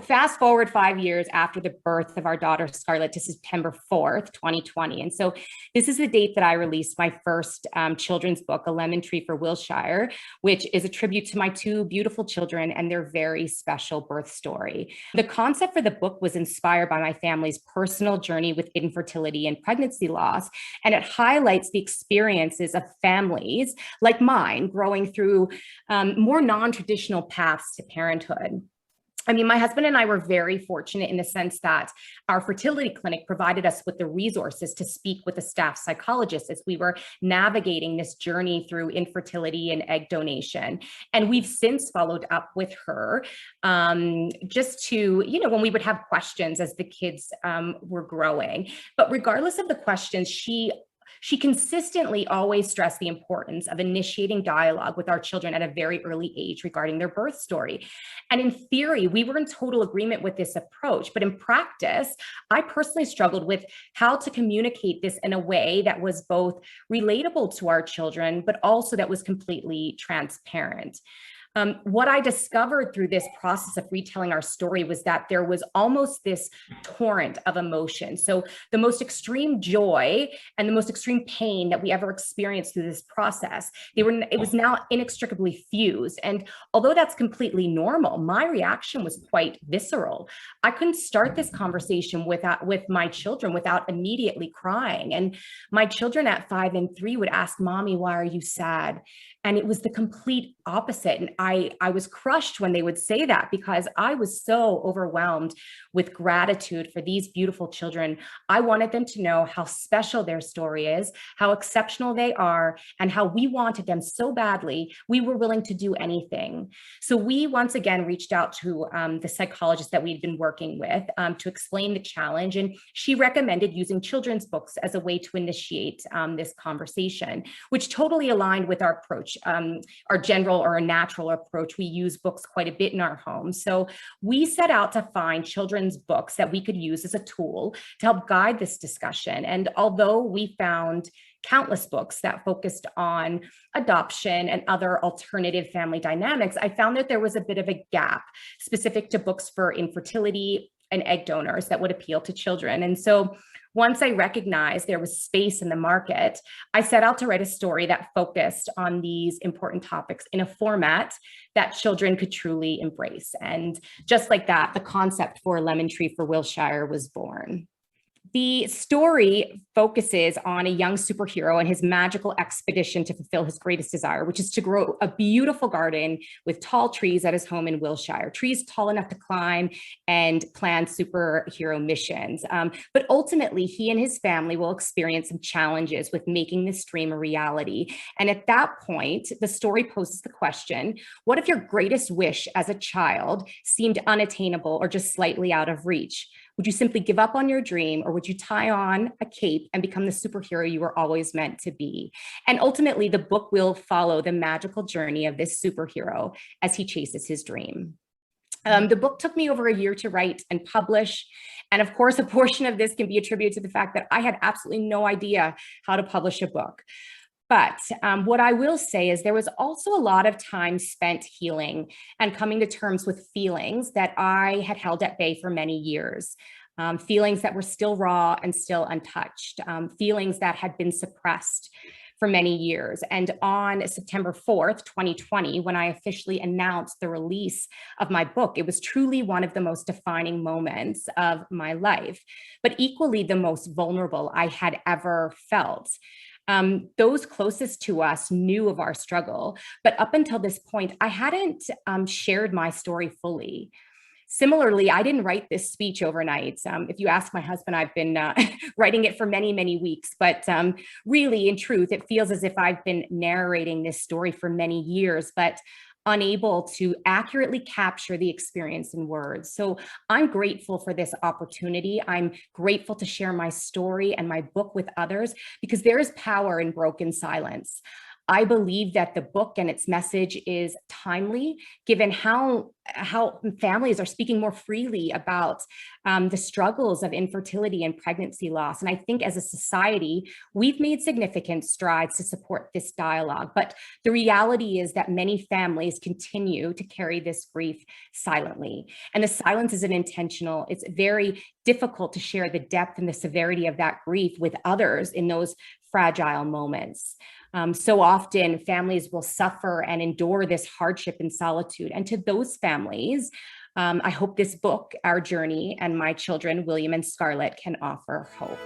fast forward 5 years after the birth of our daughter, Scarlett, to September 4th, 2020. And so this is the date that I released my first children's book, A Lemon Tree for Wilshire, which is a tribute to my two beautiful children and their very special birth story. The concept for the book was inspired by my family's personal journey with infertility and pregnancy loss, and it highlights the experiences of families like mine growing through more non-traditional paths to parenthood. I mean, my husband and I were very fortunate in the sense that our fertility clinic provided us with the resources to speak with a staff psychologist as we were navigating this journey through infertility and egg donation. And we've since followed up with her just to, when we would have questions as the kids were growing. But regardless of the questions, she consistently always stressed the importance of initiating dialogue with our children at a very early age regarding their birth story. And in theory, we were in total agreement with this approach, but in practice, I personally struggled with how to communicate this in a way that was both relatable to our children, but also that was completely transparent. What I discovered through this process of retelling our story was that there was almost this torrent of emotion. So the most extreme joy and the most extreme pain that we ever experienced through this process, it was now inextricably fused. And although that's completely normal, my reaction was quite visceral. I couldn't start this conversation with my children without immediately crying. And my children at 5 and 3 would ask, "Mommy, why are you sad?" And it was the complete opposite. And I was crushed when they would say that, because I was so overwhelmed with gratitude for these beautiful children. I wanted them to know how special their story is, how exceptional they are, and how we wanted them so badly, we were willing to do anything. So we once again reached out to the psychologist that we'd been working with to explain the challenge. And she recommended using children's books as a way to initiate this conversation, which totally aligned with our approach. Our general or a natural approach. We use books quite a bit in our home. So we set out to find children's books that we could use as a tool to help guide this discussion. And although we found countless books that focused on adoption and other alternative family dynamics, I found that there was a bit of a gap specific to books for infertility and egg donors that would appeal to children. And so once I recognized there was space in the market, I set out to write a story that focused on these important topics in a format that children could truly embrace. And just like that, the concept for Lemon Tree for Wilshire was born. The story focuses on a young superhero and his magical expedition to fulfill his greatest desire, which is to grow a beautiful garden with tall trees at his home in Wilshire, trees tall enough to climb and plan superhero missions. But ultimately, he and his family will experience some challenges with making this dream a reality. And at that point, the story poses the question, what if your greatest wish as a child seemed unattainable or just slightly out of reach? Would you simply give up on your dream, or would you tie on a cape and become the superhero you were always meant to be? And ultimately, the book will follow the magical journey of this superhero as he chases his dream. The book took me over a year to write and publish. And of course, a portion of this can be attributed to the fact that I had absolutely no idea how to publish a book. But what I will say is there was also a lot of time spent healing and coming to terms with feelings that I had held at bay for many years. Feelings that were still raw and still untouched, feelings that had been suppressed for many years. And on September 4th, 2020, when I officially announced the release of my book, it was truly one of the most defining moments of my life, but equally the most vulnerable I had ever felt. Those closest to us knew of our struggle, but up until this point, I hadn't shared my story fully. Similarly, I didn't write this speech overnight. If you ask my husband, I've been writing it for many, many weeks, but really, in truth, it feels as if I've been narrating this story for many years, but unable to accurately capture the experience in words. So I'm grateful for this opportunity. I'm grateful to share my story and my book with others, because there is power in broken silence. I believe that the book and its message is timely, given how families are speaking more freely about the struggles of infertility and pregnancy loss. And I think as a society, we've made significant strides to support this dialogue. But the reality is that many families continue to carry this grief silently. And the silence isn't intentional. It's very difficult to share the depth and the severity of that grief with others in those fragile moments. So often families will suffer and endure this hardship in solitude. And to those families, I hope this book, Our Journey, and My Children, William and Scarlett, can offer hope.